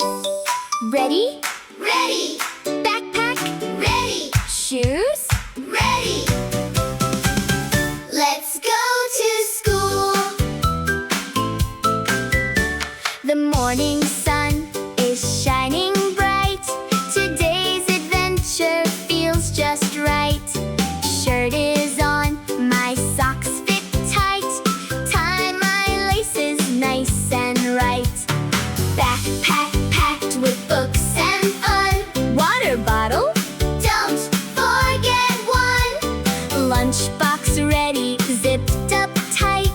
Ready? Ready! Backpack? Ready! Shoes? Ready! Let's go to school! The morning sun is shining bright. Today's adventure feels just right. Shirt is on, my socks fit tight. Tie my laces nice and right. Backpack packed with books and fun. Water bottle? Don't forget one! Lunchbox ready, zipped up tight.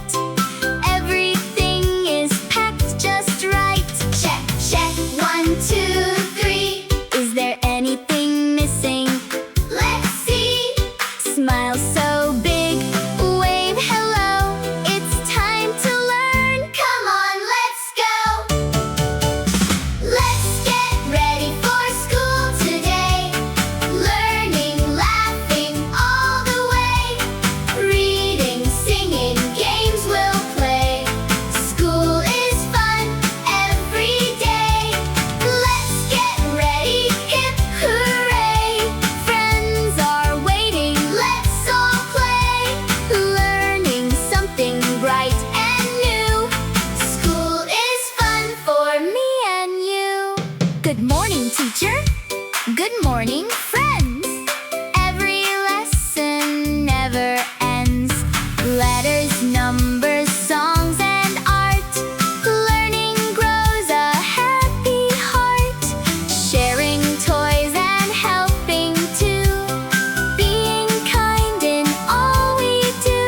Everything is packed just right. Check, check, 1, 2, 3. Is there anything missing? Let's see! Smile so big, wave hello. It's time to learn. Come on, let's go! Let's get ready for school today. Learning, laughing all the way. Reading, singing, games we'll play. School is fun every day. Let's get ready, hip hooray! Friends are waiting, Let's all play. learning something bright and new. School is fun For me and you. Good morning, teacher. Good morning, friends. Every lesson never ends. Letters, numbers, songs, and art. Learning grows a happy heart. Sharing toys and helping too. Being kind in all we do.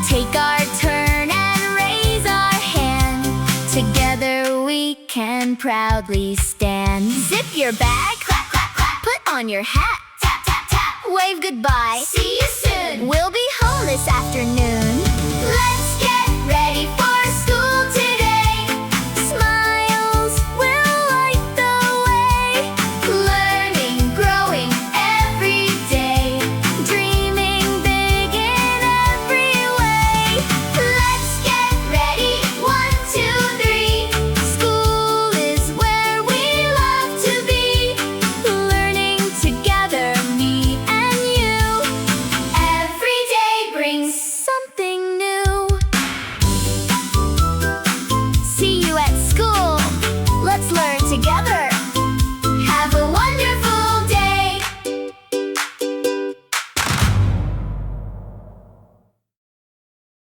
Take our turn and raise our hand. Together we can proudly stand. Zip your bag, Clap, clap, clap. put on your hat. Tap, tap, tap. Wave goodbye. See you soon. We'll be home this afternoon. Let's get ready for